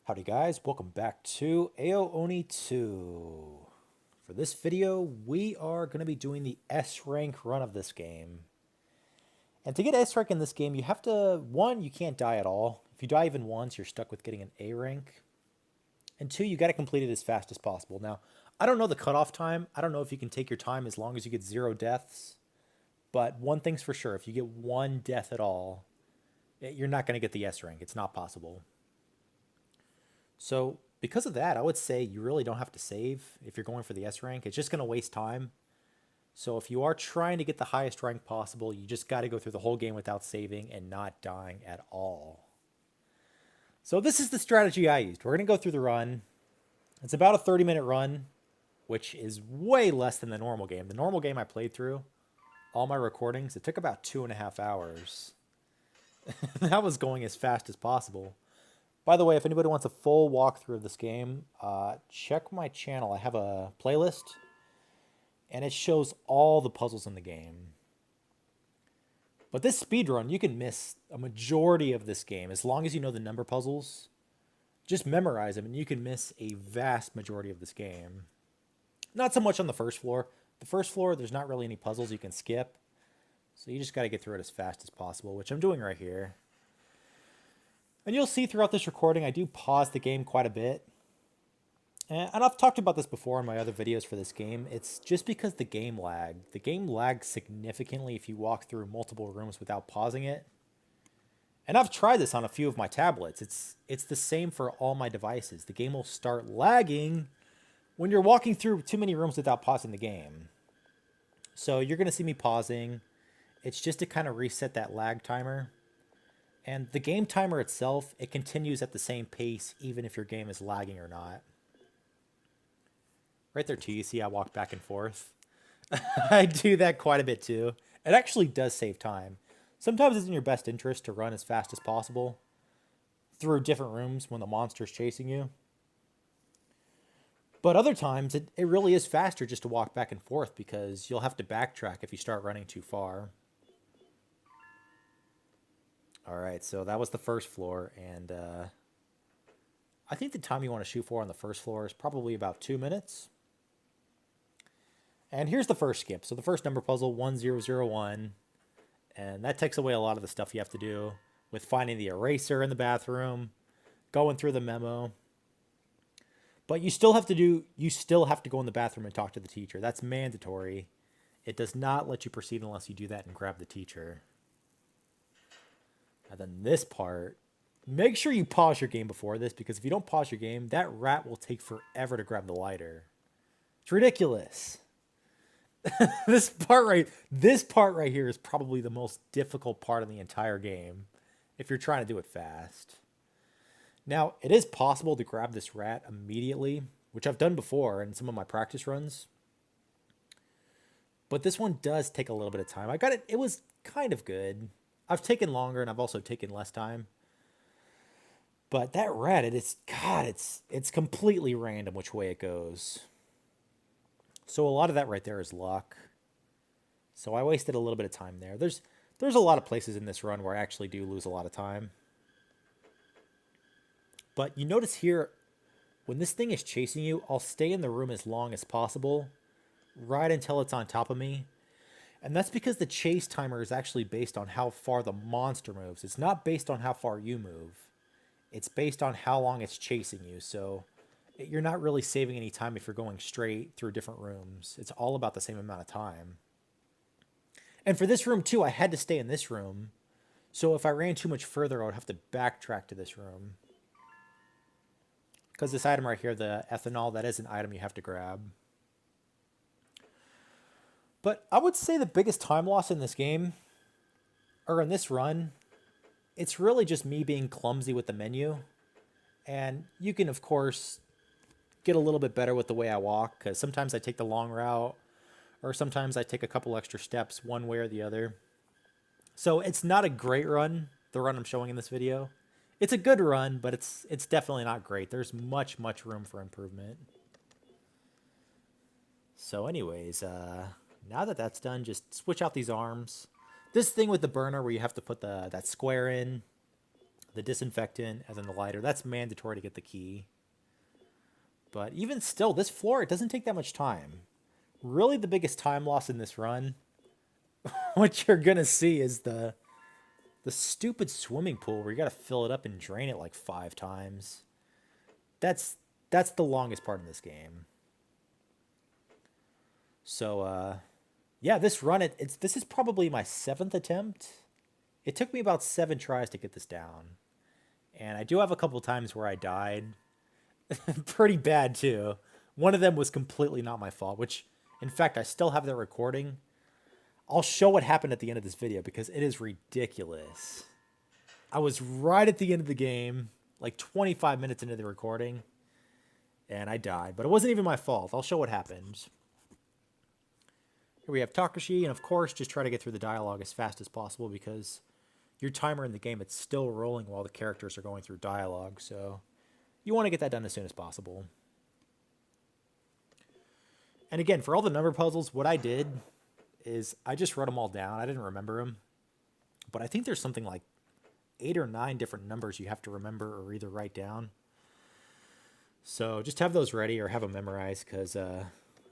Howdy guys, welcome back to Ao Oni 2. For this video, we are going to be doing the S rank run of this game. And to get S rank in this game, you have to, one, you can't die at all. If you die even once, you're stuck with getting an A rank. And two, you got to complete it as fast as possible. Now, I don't know the cutoff time. I don't know if you can take your time as long as you get 0 deaths. But one thing's for sure, if you get 1 death at all, you're not going to get the S rank. It's not possible. So because of that, I would say you really don't have to save if you're going for the S rank. It's just going to waste time. So if you are trying to get the highest rank possible, you just got to go through the whole game without saving and not dying at all. So this is the strategy I used. We're going to go through the run. It's about a 30-minute run, which is way less than the normal game. The normal game I played through, all my recordings, it took about 2.5 hours. That was going as fast as possible. By the way, if anybody wants a full walkthrough of this game, check my channel. I have a playlist, and it shows all the puzzles in the game. But this speedrun, you can miss a majority of this game. As long as you know the number puzzles, just memorize them, and you can miss a vast majority of this game. Not so much on the first floor. The first floor, there's not really any puzzles you can skip. So you just got to get through it as fast as possible, which I'm doing right here. And you'll see throughout this recording, I do pause the game quite a bit. And I've talked about this before in my other videos for this game. It's just because the game lagged. The game lags significantly if you walk through multiple rooms without pausing it. And I've tried this on a few of my tablets. It's the same for all my devices. The game will start lagging when you're walking through too many rooms without pausing the game. So you're going to see me pausing. It's just to kind of reset that lag timer. And the game timer itself, it continues at the same pace even if your game is lagging or not. Right there too, you see I walk back and forth. I do that quite a bit too. It actually does save time. Sometimes it's in your best interest to run as fast as possible through different rooms when the monster's chasing you. But other times, it really is faster just to walk back and forth because you'll have to backtrack if you start running too far. All right, so that was the first floor, and I think the time you want to shoot for on the first floor is probably about 2 minutes. And here's the first skip. So the first number puzzle, 1001, and that takes away a lot of the stuff you have to do with finding the eraser in the bathroom, going through the memo. But you still have to go in the bathroom and talk to the teacher. That's mandatory. It does not let you proceed unless you do that and grab the teacher. And then this part, make sure you pause your game before this, because if you don't pause your game, that rat will take forever to grab the lighter. It's ridiculous. This part right here is probably the most difficult part of the entire game if you're trying to do it fast. Now, it is possible to grab this rat immediately, which I've done before in some of my practice runs. But this one does take a little bit of time. I got it. It was kind of good. I've taken longer, and I've also taken less time. But that rat, it's completely random which way it goes. So a lot of that right there is luck. So I wasted a little bit of time there. There's a lot of places in this run where I actually do lose a lot of time. But you notice here, when this thing is chasing you, I'll stay in the room as long as possible, right until it's on top of me. And that's because the chase timer is actually based on how far the monster moves. It's not based on how far you move. It's based on how long it's chasing you. So you're not really saving any time if you're going straight through different rooms. It's all about the same amount of time. And for this room too, I had to stay in this room. So if I ran too much further, I would have to backtrack to this room. Because this item right here, the ethanol, that is an item you have to grab. But I would say the biggest time loss in this game, or in this run, it's really just me being clumsy with the menu. And you can, of course, get a little bit better with the way I walk, because sometimes I take the long route, or sometimes I take a couple extra steps one way or the other. So it's not a great run, the run I'm showing in this video. It's a good run, but it's definitely not great. There's much room for improvement. So anyways, now that that's done, just switch out these arms. This thing with the burner where you have to put that square in, the disinfectant, and then the lighter. That's mandatory to get the key. But even still, this floor, it doesn't take that much time. Really, the biggest time loss in this run, what you're going to see is the stupid swimming pool where you got to fill it up and drain it like 5 times. That's the longest part in this game. So, yeah, this run, this is probably my 7th attempt. It took me about 7 tries to get this down. And I do have a couple times where I died. Pretty bad, too. One of them was completely not my fault, which, in fact, I still have that recording. I'll show what happened at the end of this video because it is ridiculous. I was right at the end of the game, like 25 minutes into the recording, and I died. But it wasn't even my fault. I'll show what happened. Here we have Takashi, and of course, just try to get through the dialogue as fast as possible because your timer in the game, it's still rolling while the characters are going through dialogue, so you want to get that done as soon as possible. And again, for all the number puzzles, what I did is I just wrote them all down. I didn't remember them, but I think there's something like 8 or 9 different numbers you have to remember or either write down. So just have those ready or have them memorized because,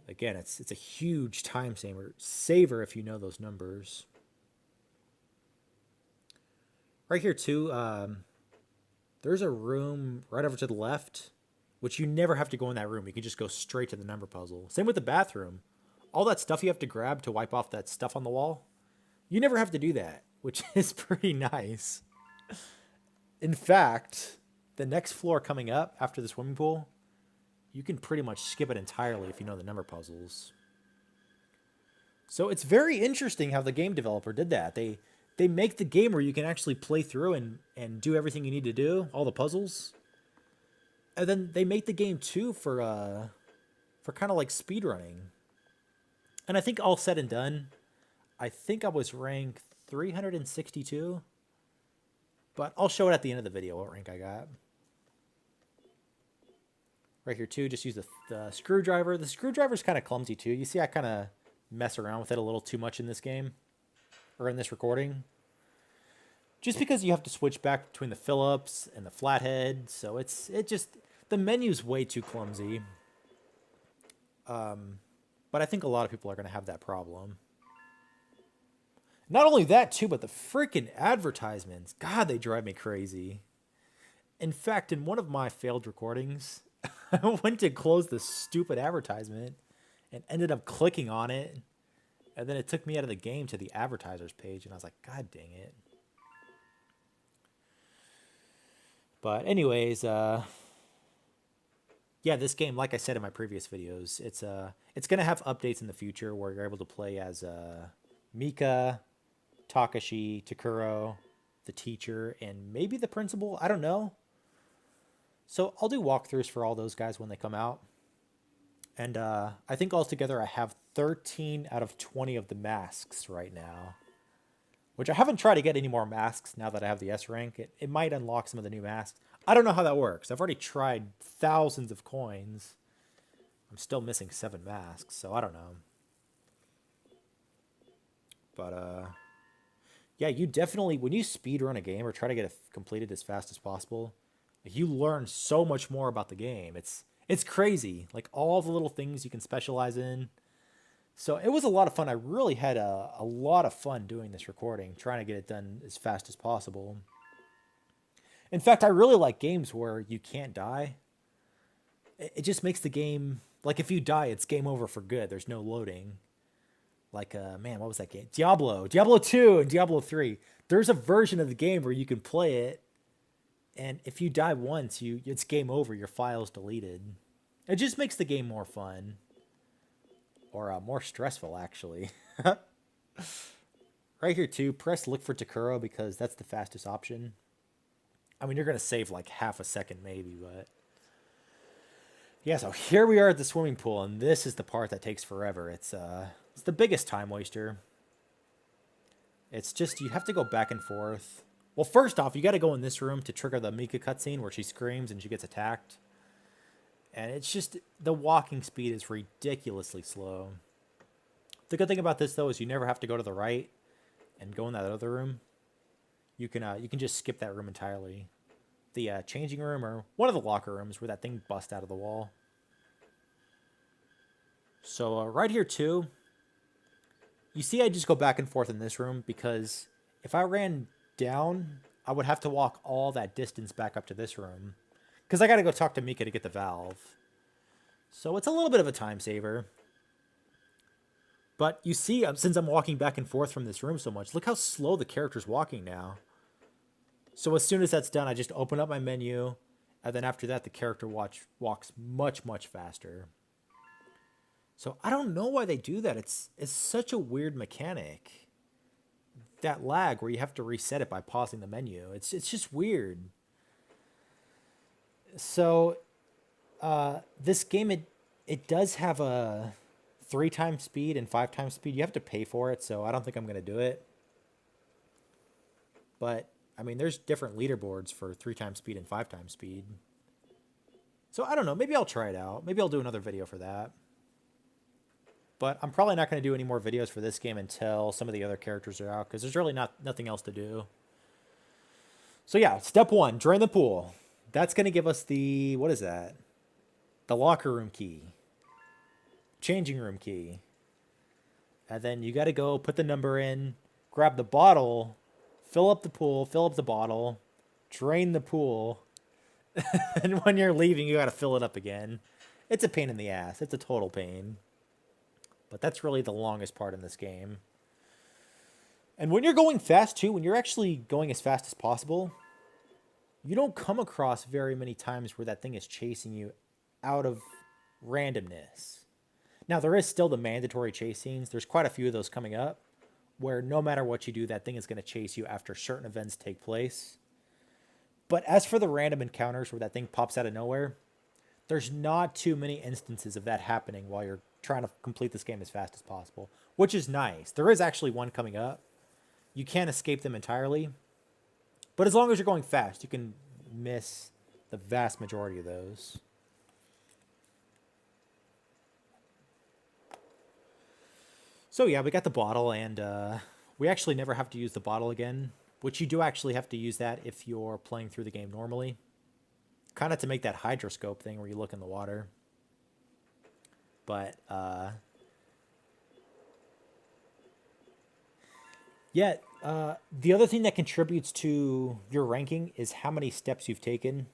again, it's a huge time saver if you know those numbers. Right here, too, there's a room right over to the left, which you never have to go in that room. You can just go straight to the number puzzle. Same with the bathroom. All that stuff you have to grab to wipe off that stuff on the wall, you never have to do that, which is pretty nice. In fact, the next floor coming up after the swimming pool, you can pretty much skip it entirely if you know the number puzzles. So it's very interesting how the game developer did that. They make the game where you can actually play through and do everything you need to do, all the puzzles. And then they make the game too for kind of like speedrunning. And I think all said and done, I think I was ranked 362. But I'll show it at the end of the video what rank I got. Right here too, just use the screwdriver. The screwdriver's kind of clumsy too. You see I kind of mess around with it a little too much in this game. Or in this recording. Just because you have to switch back between the Phillips and the flathead. So the menu's way too clumsy. But I think a lot of people are going to have that problem. Not only that, too, but the freaking advertisements. God, they drive me crazy. In fact, in one of my failed recordings, I went to close the stupid advertisement and ended up clicking on it. And then it took me out of the game to the advertisers page, and I was like, God dang it. But anyways, yeah, this game, like I said in my previous videos, it's going to have updates in the future where you're able to play as Mika, Takashi, Takuro, the teacher, and maybe the principal. I don't know. So I'll do walkthroughs for all those guys when they come out. And I think altogether I have 13 out of 20 of the masks right now. Which I haven't tried to get any more masks now that I have the S rank. It might unlock some of the new masks. I don't know how that works. I've already tried thousands of coins. I'm still missing 7 masks, so I don't know. But, yeah, you definitely, when you speedrun a game or try to get it completed as fast as possible, you learn so much more about the game. It's crazy. Like, all the little things you can specialize in. So it was a lot of fun. I really had a lot of fun doing this recording, trying to get it done as fast as possible. In fact, I really like games where you can't die. It just makes the game, like if you die, it's game over for good. There's no loading. Like, man, what was that game? Diablo 2 and Diablo 3. There's a version of the game where you can play it, and if you die once, it's game over. Your file's deleted. It just makes the game more fun. Or more stressful, actually. Right here, too, press look for Takuro because that's the fastest option. I mean, you're going to save like half a second maybe, but... Yeah, so here we are at the swimming pool, and this is the part that takes forever. It's the biggest time waster. It's just, you have to go back and forth. Well, first off, you got to go in this room to trigger the Mika cutscene where she screams and she gets attacked. And it's just, the walking speed is ridiculously slow. The good thing about this, though, is you never have to go to the right and go in that other room. You can just skip that room entirely. the changing room or one of the locker rooms where that thing bust out of the wall. So right here too, you see I just go back and forth in this room because if I ran down, I would have to walk all that distance back up to this room because I got to go talk to Mika to get the valve. So it's a little bit of a time saver. But you see, since I'm walking back and forth from this room so much, look how slow the character's walking now. So as soon as that's done, I just open up my menu, and then after that, the character walks much, much faster. So I don't know why they do that. It's such a weird mechanic. That lag where you have to reset it by pausing the menu. It's just weird. So this game it does have a 3 times speed and 5 times speed. You have to pay for it, so I don't think I'm gonna do it. But I mean, there's different leaderboards for 3 times speed and 5 times speed. So I don't know. Maybe I'll try it out. Maybe I'll do another video for that. But I'm probably not going to do any more videos for this game until some of the other characters are out because there's really nothing else to do. So yeah, step 1, drain the pool. That's going to give us the, what is that? The locker room key. Changing room key. And then you got to go put the number in, grab the bottle, fill up the pool, fill up the bottle, drain the pool. And when you're leaving, you got to fill it up again. It's a pain in the ass. It's a total pain. But that's really the longest part in this game. And when you're going fast, too, when you're actually going as fast as possible, you don't come across very many times where that thing is chasing you out of randomness. Now, there is still the mandatory chase scenes. There's quite a few of those coming up, where no matter what you do, that thing is going to chase you after certain events take place. But as for the random encounters where that thing pops out of nowhere, there's not too many instances of that happening while you're trying to complete this game as fast as possible, which is nice. There is actually one coming up. You can't escape them entirely, but as long as you're going fast, you can miss the vast majority of those. So yeah, we got the bottle, and we actually never have to use the bottle again, which you do actually have to use that if you're playing through the game normally. Kind of to make that hydroscope thing where you look in the water. But, yeah, the other thing that contributes to your ranking is how many steps you've taken.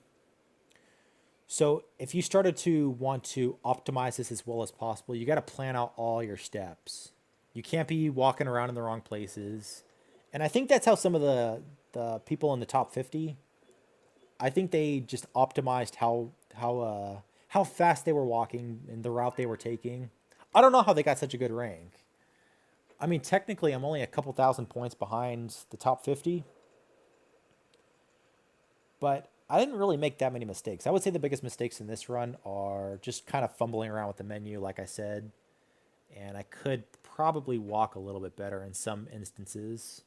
So if you started to want to optimize this as well as possible, you got to plan out all your steps. You can't be walking around in the wrong places. And I think that's how some of the people in the top 50, I think they just optimized how fast they were walking and the route they were taking. I don't know how they got such a good rank. I mean, technically, I'm only a couple thousand points behind the top 50. But I didn't really make that many mistakes. I would say the biggest mistakes in this run are just kind of fumbling around with the menu, like I said. And I could probably walk a little bit better in some instances.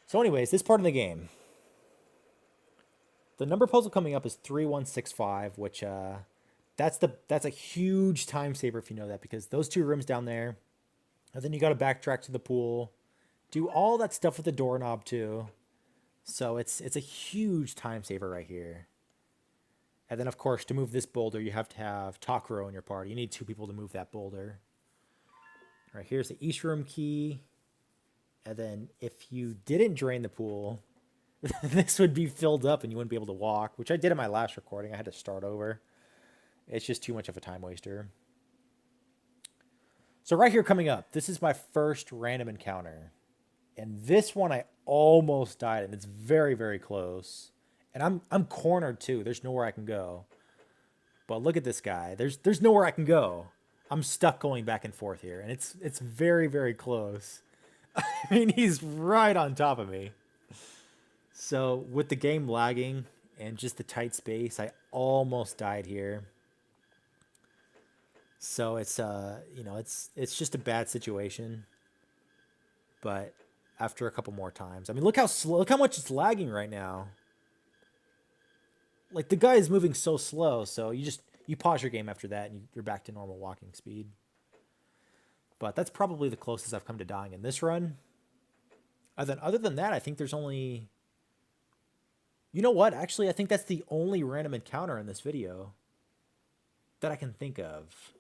So anyways, this part of the game. The number puzzle coming up is 3165, which that's a huge time saver if you know that, because those 2 rooms down there, and then you got to backtrack to the pool, do all that stuff with the doorknob too. So it's a huge time saver right here. And then of course to move this boulder, you have to have Takuro in your party. You need 2 people to move that boulder. All right, here's the East room key. And then if you didn't drain the pool, this would be filled up and you wouldn't be able to walk, which I did in my last recording. I had to start over. It's just too much of a time waster. So right here coming up, this is my first random encounter. And this one I almost died in. It's very, very close. And I'm cornered too. There's nowhere I can go. But look at this guy. There's nowhere I can go. I'm stuck going back and forth here. And it's very, very close. I mean, he's right on top of me. So with the game lagging and just the tight space, I almost died here. So it's it's just a bad situation. But after a couple more times, I mean, look how much it's lagging right now. Like the guy is moving so slow, so you pause your game after that and you're back to normal walking speed. But that's probably the closest I've come to dying in this run. And then other than that, I think there's only... You know what? Actually, I think that's the only random encounter in this video that I can think of.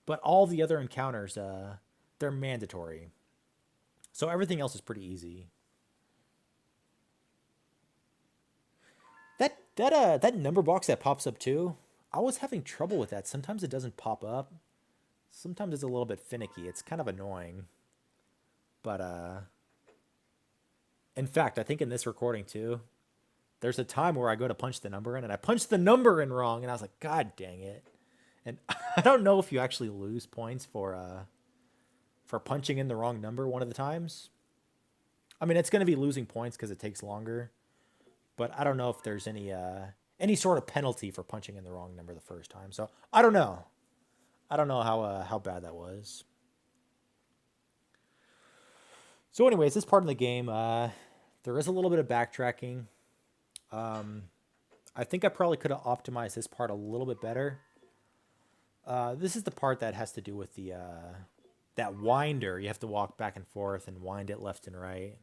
But all the other encounters, they're mandatory. So everything else is pretty easy. That number box that pops up too, I was having trouble with that. Sometimes it doesn't pop up. Sometimes it's a little bit finicky. It's kind of annoying. But in fact, I think in this recording too, there's a time where I go to punch the number in and I punch the number in wrong and I was like, God dang it. And I don't know if you actually lose points for punching in the wrong number one of the times. I mean, it's going to be losing points because it takes longer. But I don't know if there's any sort of penalty for punching in the wrong number the first time. So I don't know. I don't know how bad that was. So anyways, this part of the game, there is a little bit of backtracking. I think I probably could have optimized this part a little bit better. This is the part that has to do with the that winder. You have to walk back and forth and wind it left and right.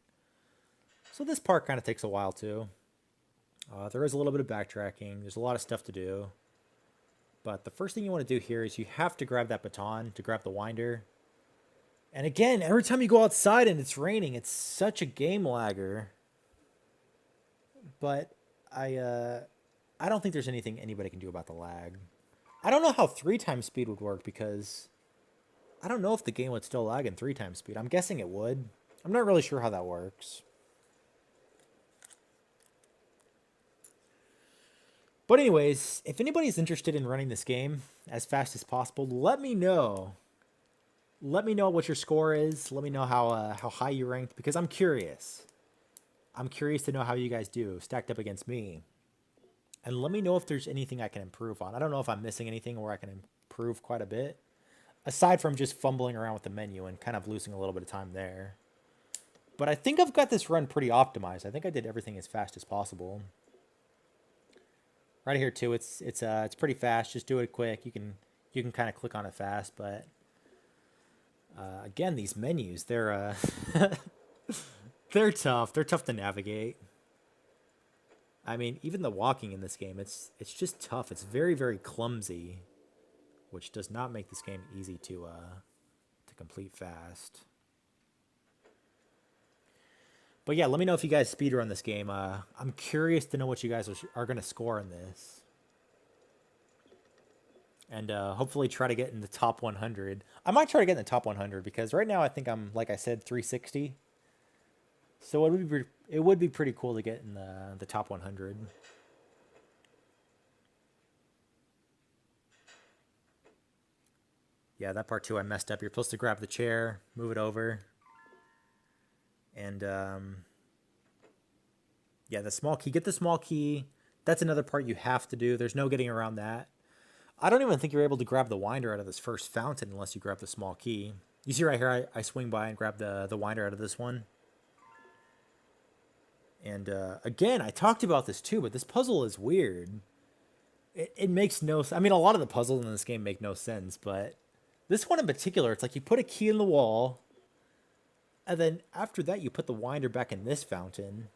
So this part kind of takes a while too. There is a little bit of backtracking. There's a lot of stuff to do. But the first thing you want to do here is you have to grab that baton to grab the winder. And again, every time you go outside and it's raining, it's such a game lagger. But I don't think there's anything anybody can do about the lag. I don't know how 3x speed would work because I don't know if the game would still lag in 3x speed. I'm guessing it would. I'm not really sure how that works. But anyways, if anybody's interested in running this game as fast as possible, let me know. Let me know what your score is. Let me know how high you ranked because I'm curious. I'm curious to know how you guys do stacked up against me. And let me know if there's anything I can improve on. I don't know if I'm missing anything where I can improve quite a bit. Aside from just fumbling around with the menu and kind of losing a little bit of time there. But I think I've got this run pretty optimized. I think I did everything as fast as possible. Right here too, it's pretty fast. Just do it quick. You can kind of click on it fast, but again, these menus, they're they're tough. They're tough to navigate. I mean, even the walking in this game, it's just tough. It's very, very clumsy, which does not make this game easy to complete fast. But yeah, let me know if you guys speedrun this game. I'm curious to know what you guys are going to score in this. And hopefully try to get in the top 100. I might try to get in the top 100 because right now I think I'm, like I said, 360. So it would be pretty cool to get in the top 100. Yeah, that part too I messed up. You're supposed to grab the chair, move it over. And yeah, the small key. Get the small key. That's another part you have to do. There's no getting around that. I don't even think you're able to grab the winder out of this first fountain unless you grab the small key. You see right here, I swing by and grab the winder out of this one. And again, I talked about this too, but this puzzle is weird. It makes no... I mean, a lot of the puzzles in this game make no sense, but this one in particular, it's like you put a key in the wall, and then after that, you put the winder back in this fountain.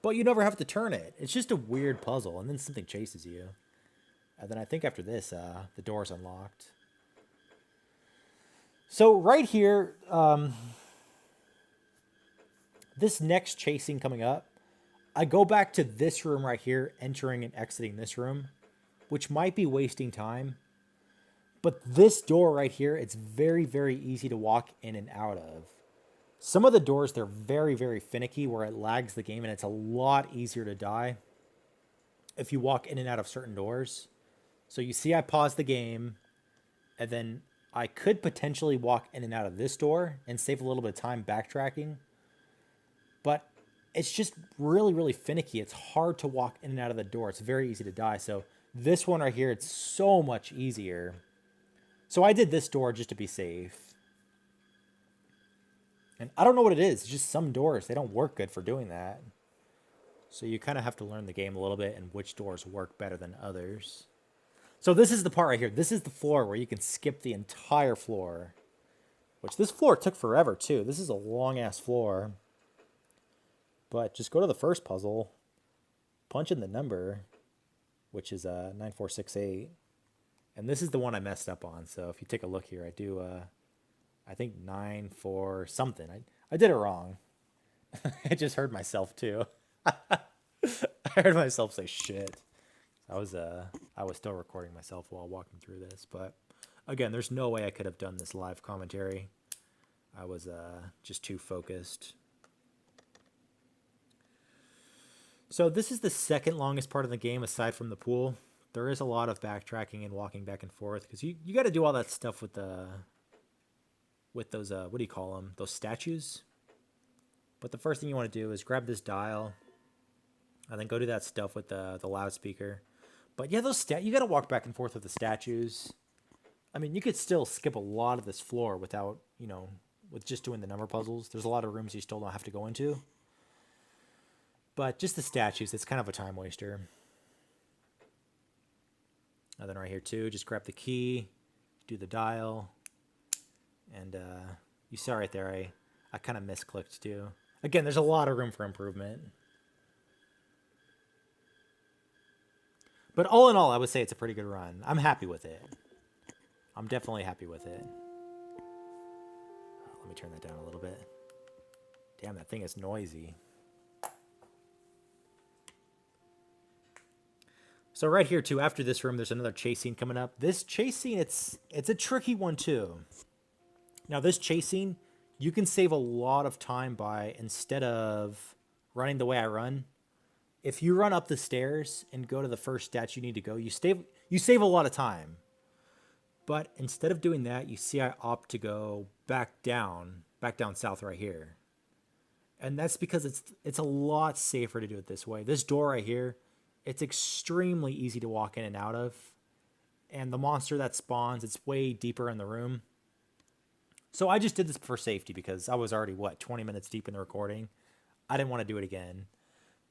But you never have to turn it. It's just a weird puzzle, and then something chases you. And then I think after this, the door's unlocked. So right here, this next chasing coming up, I go back to this room right here, entering and exiting this room, which might be wasting time. But this door right here, it's very, very easy to walk in and out of. Some of the doors, they're very, very finicky where it lags the game and it's a lot easier to die if you walk in and out of certain doors. So you see I paused the game and then I could potentially walk in and out of this door and save a little bit of time backtracking. But it's just really, really finicky. It's hard to walk in and out of the door. It's very easy to die. So this one right here, it's so much easier. So I did this door just to be safe. And I don't know what it is. It's just some doors, they don't work good for doing that. So you kind of have to learn the game a little bit and which doors work better than others. So this is the part right here. This is the floor where you can skip the entire floor. Which this floor took forever too. This is a long ass floor. But just go to the first puzzle, punch in the number, which is 9468. And this is the one I messed up on. So if you take a look here, I do I think 94 something. I did it wrong. I just heard myself too. I heard myself say shit. I was still recording myself while walking through this, but again, there's no way I could have done this live commentary. I was just too focused. So this is the second longest part of the game aside from the pool. There is a lot of backtracking and walking back and forth because you got to do all that stuff with those what do you call them? Those statues. But the first thing you want to do is grab this dial, and then go do that stuff with the loudspeaker. But yeah, you got to walk back and forth with the statues. I mean, you could still skip a lot of this floor without, with just doing the number puzzles. There's a lot of rooms you still don't have to go into. But just the statues, it's kind of a time waster. And then right here too, just grab the key, do the dial, and you saw right there, I kind of misclicked too. Again, there's a lot of room for improvement. But all in all, I would say it's a pretty good run. I'm happy with it. I'm definitely happy with it. Let me turn that down a little bit. Damn, that thing is noisy. So right here too, after this room, there's another chase scene coming up. This chase scene, it's a tricky one too. Now this chase scene, you can save a lot of time by, instead of running the way I run, if you run up the stairs and go to the first stat you need to go, you save a lot of time. But instead of doing that, you see I opt to go back down south right here. And that's because it's a lot safer to do it this way. This door right here, it's extremely easy to walk in and out of. And the monster that spawns, it's way deeper in the room. So I just did this for safety because I was already, 20 minutes deep in the recording. I didn't want to do it again.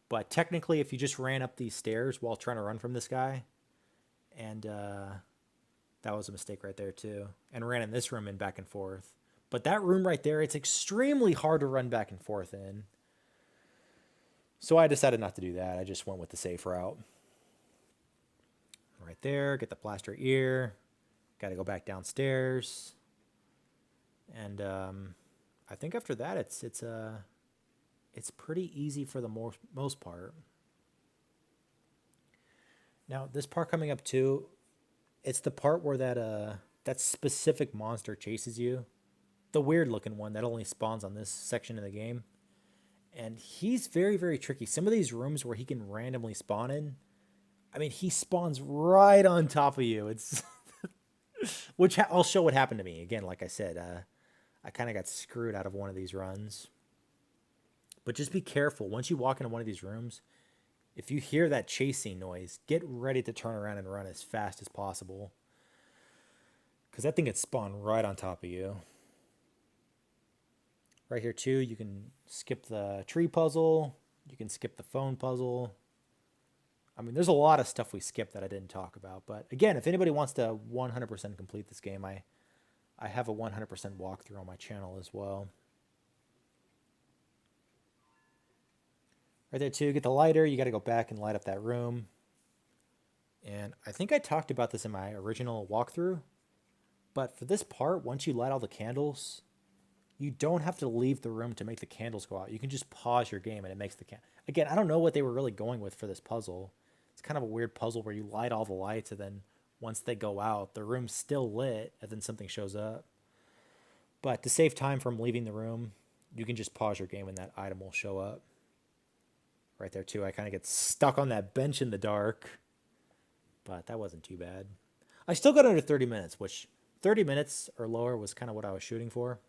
But technically, if you just ran up these stairs while trying to run from this guy, and that was a mistake right there too, and ran in this room and back and forth. But that room right there, it's extremely hard to run back and forth in. So I decided not to do that. I just went with the safe route. Right there, get the plaster ear. Got to go back downstairs. And I think after that, it's pretty easy for the most part. Now, this part coming up too, it's the part where that specific monster chases you. The weird looking one that only spawns on this section of the game. And he's very, very tricky. Some of these rooms where he can randomly spawn in, I mean, he spawns right on top of you. It's which I'll show what happened to me. Again, like I said, I kind of got screwed out of one of these runs. But just be careful. Once you walk into one of these rooms, if you hear that chasing noise, get ready to turn around and run as fast as possible. Because that thing gets spawned right on top of you. Right here too, you can skip the tree puzzle. You can skip the phone puzzle. I mean, there's a lot of stuff we skipped that I didn't talk about. But again, if anybody wants to 100% complete this game, I have a 100% walkthrough on my channel as well. Right there too, get the lighter. You got to go back and light up that room. And I think I talked about this in my original walkthrough. But for this part, once you light all the candles, you don't have to leave the room to make the candles go out. You can just pause your game and it makes the candle. Again, I don't know what they were really going with for this puzzle. It's kind of a weird puzzle where you light all the lights and then once they go out, the room's still lit and then something shows up. But to save time from leaving the room, you can just pause your game and that item will show up. Right there too, I kind of get stuck on that bench in the dark. But that wasn't too bad. I still got under 30 minutes, which 30 minutes or lower was kind of what I was shooting for.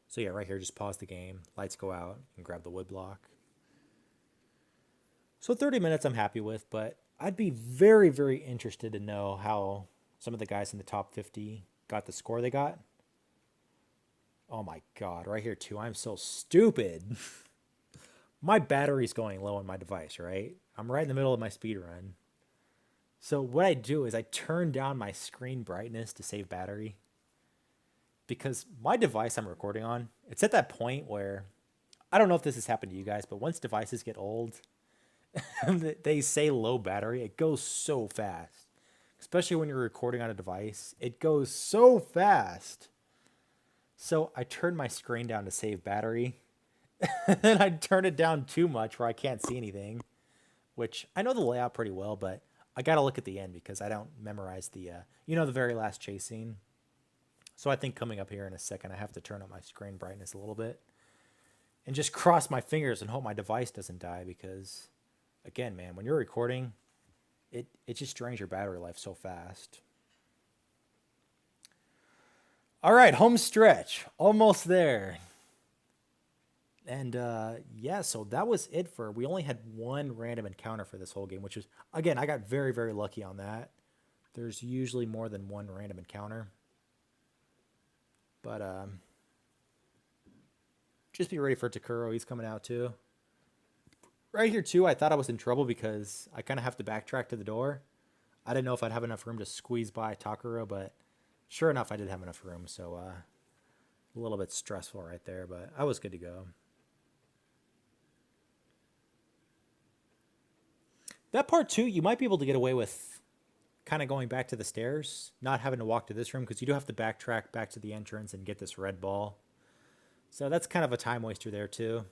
So yeah, right here, just pause the game, lights go out, and grab the wood block. So 30 minutes I'm happy with, but I'd be very, very interested to know how some of the guys in the top 50 got the score they got. Oh my god, right here too, I'm so stupid. My battery's going low on my device, right? I'm right in the middle of my speed run. So what I do is I turn down my screen brightness to save battery because my device I'm recording on, it's at that point where I don't know if this has happened to you guys, but once devices get old, they say low battery, it goes so fast. Especially when you're recording on a device, it goes so fast. So I turn my screen down to save battery, and then I turn it down too much where I can't see anything, which I know the layout pretty well, but I got to look at the end because I don't memorize the very last chase scene. So I think coming up here in a second, I have to turn up my screen brightness a little bit and just cross my fingers and hope my device doesn't die because, again, man, when you're recording, it just drains your battery life so fast. All right, home stretch. Almost there. And yeah, so that was it for. We only had one random encounter for this whole game, which was, again, I got very, very lucky on that. There's usually more than one random encounter. But just be ready for Takuro. He's coming out too. Right here too, I thought I was in trouble because I kind of have to backtrack to the door. I didn't know if I'd have enough room to squeeze by Takuro, but sure enough, I did have enough room. So a little bit stressful right there, but I was good to go. That part too, you might be able to get away with kind of going back to the stairs, not having to walk to this room because you do have to backtrack back to the entrance and get this red ball. So that's kind of a time waster there too.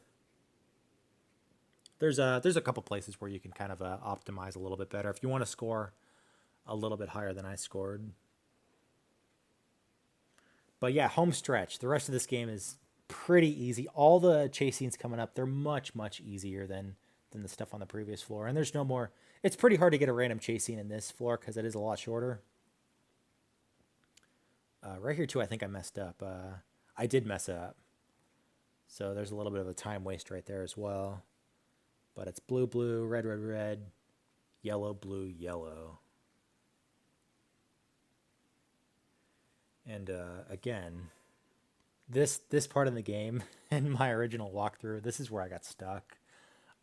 There's a couple places where you can kind of optimize a little bit better if you want to score a little bit higher than I scored. But yeah, home stretch. The rest of this game is pretty easy. All the chase scenes coming up, they're much, much easier than the stuff on the previous floor. And there's no more. It's pretty hard to get a random chase scene in this floor because it is a lot shorter. Right here too, I think I messed up. I did mess up. So there's a little bit of a time waste right there as well. But it's blue, blue, red, red, red, yellow, blue, yellow. And again, this part of the game in my original walkthrough, this is where I got stuck.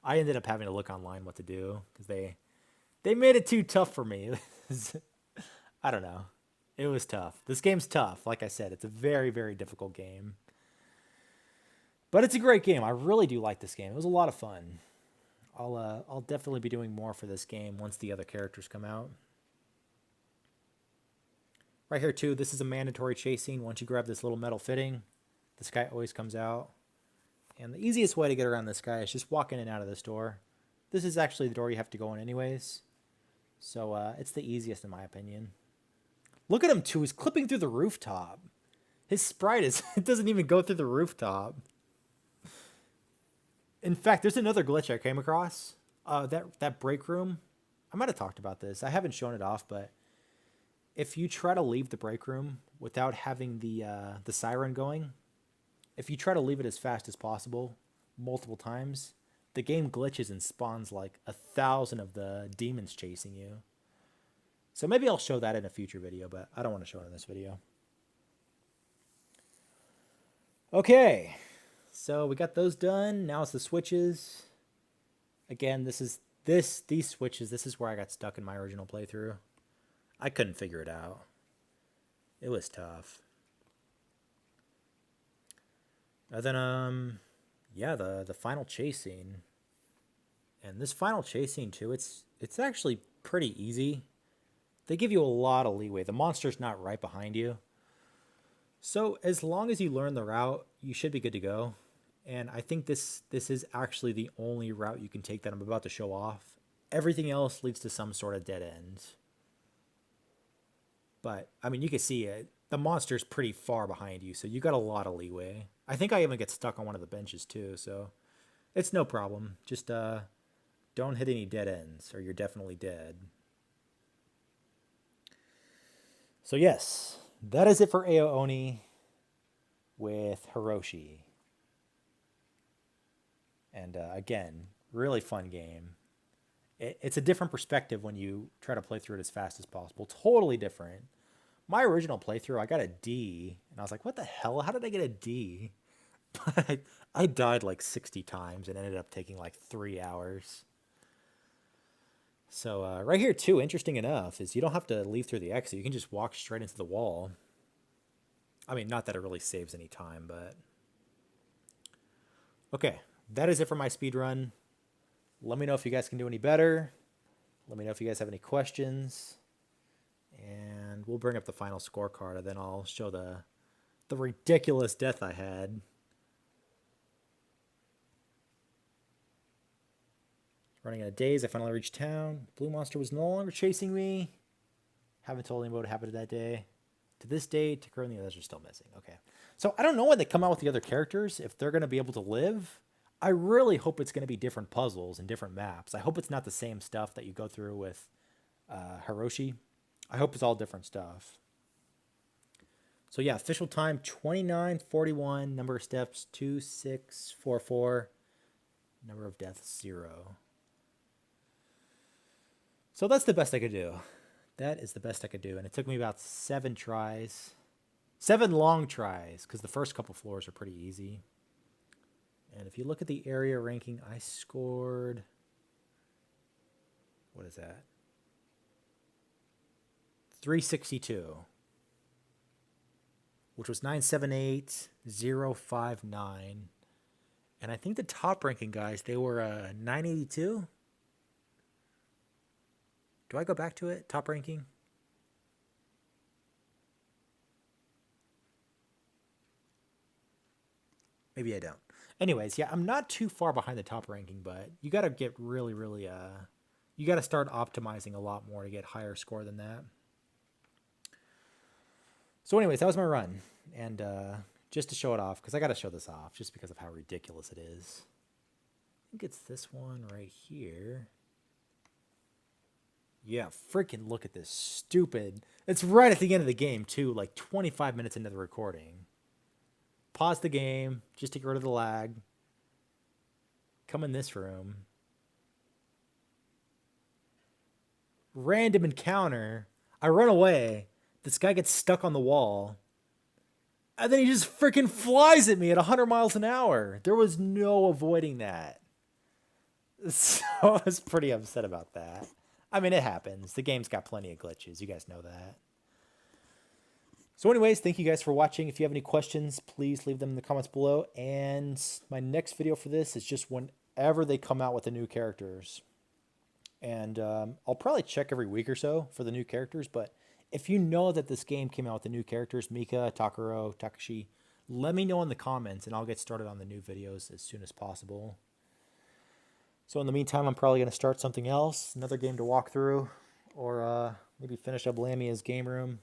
I ended up having to look online what to do because they made it too tough for me. I don't know. It was tough. This game's tough. Like I said, it's a very, very difficult game. But it's a great game. I really do like this game. It was a lot of fun. I'll definitely be doing more for this game once the other characters come out. Right here too, this is a mandatory chase scene. Once you grab this little metal fitting, this guy always comes out. And the easiest way to get around this guy is just walk in and out of this door. This is actually the door you have to go in anyways. So it's the easiest in my opinion. Look at him too, he's clipping through the rooftop. His sprite it doesn't even go through the rooftop. In fact, there's another glitch I came across. That break room. I might have talked about this. I haven't shown it off, but if you try to leave the break room without having the siren going, if you try to leave it as fast as possible, multiple times, the game glitches and spawns like 1,000 of the demons chasing you. So maybe I'll show that in a future video, but I don't want to show it in this video. Okay, so we got those done. Now it's the switches. Again, these switches, this is where I got stuck in my original playthrough. I couldn't figure it out. It was tough. And then, yeah, the final chase scene. And this final chase scene, too, it's actually pretty easy. They give you a lot of leeway. The monster's not right behind you. So as long as you learn the route, you should be good to go. And I think this is actually the only route you can take that I'm about to show off. Everything else leads to some sort of dead end. But, I mean, you can see it. The monster's pretty far behind you, so you got a lot of leeway. I think I even get stuck on one of the benches, too, so it's no problem. Just don't hit any dead ends, or you're definitely dead. So, yes, that is it for Ao Oni with Hiroshi. And, again, really fun game. It's a different perspective when you try to play through it as fast as possible. Totally different. My original playthrough, I got a D, and I was like, what the hell? How did I get a D? But I died like 60 times and ended up taking like 3 hours. So right here too, interesting enough, is you don't have to leave through the exit. You can just walk straight into the wall. I mean, not that it really saves any time, but okay, that is it for my speed run. Let me know if you guys can do any better. Let me know if you guys have any questions, and we'll bring up the final scorecard, and then I'll show the ridiculous death I had. Running out of days, I finally reached town. Blue Monster was no longer chasing me. Haven't told anybody what happened that day. To this day, Takura and the others are still missing. Okay. So I don't know when they come out with the other characters, if they're going to be able to live. I really hope it's going to be different puzzles and different maps. I hope it's not the same stuff that you go through with Hiroshi. I hope it's all different stuff. So yeah, official time 29:41. Number of steps 2644. Number of deaths 0. So that's the best I could do. That is the best I could do. And it took me about 7 tries. 7 long tries, because the first couple floors are pretty easy. And if you look at the area ranking, I scored... What is that? 362. Which was 978,059. And I think the top ranking guys, they were 982. Do I go back to it? Top ranking? Maybe I don't. Anyways, yeah, I'm not too far behind the top ranking, but you got to get really, really, you got to start optimizing a lot more to get higher score than that. So anyways, that was my run. And just to show it off, because I got to show this off just because of how ridiculous it is. I think it's this one right here. Yeah, freaking look at this stupid. It's right at the end of the game, too, like 25 minutes into the recording. Pause the game, just to get rid of the lag. Come in this room. Random encounter. I run away. This guy gets stuck on the wall. And then he just freaking flies at me at 100 miles an hour. There was no avoiding that. So I was pretty upset about that. I mean, it happens. The game's got plenty of glitches. You guys know that. So anyways, thank you guys for watching. If you have any questions, please leave them in the comments below. And my next video for this is just whenever they come out with the new characters. And I'll probably check every week or so for the new characters. But if you know that this game came out with the new characters, Mika, Takuro, Takashi, let me know in the comments and I'll get started on the new videos as soon as possible. So in the meantime, I'm probably going to start something else, another game to walk through, or maybe finish up Lamia's game room,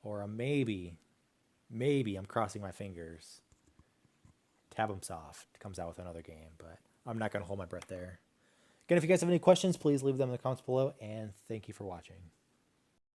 or maybe I'm crossing my fingers, Tabum Soft comes out with another game, but I'm not going to hold my breath there. Again, if you guys have any questions, please leave them in the comments below, and thank you for watching.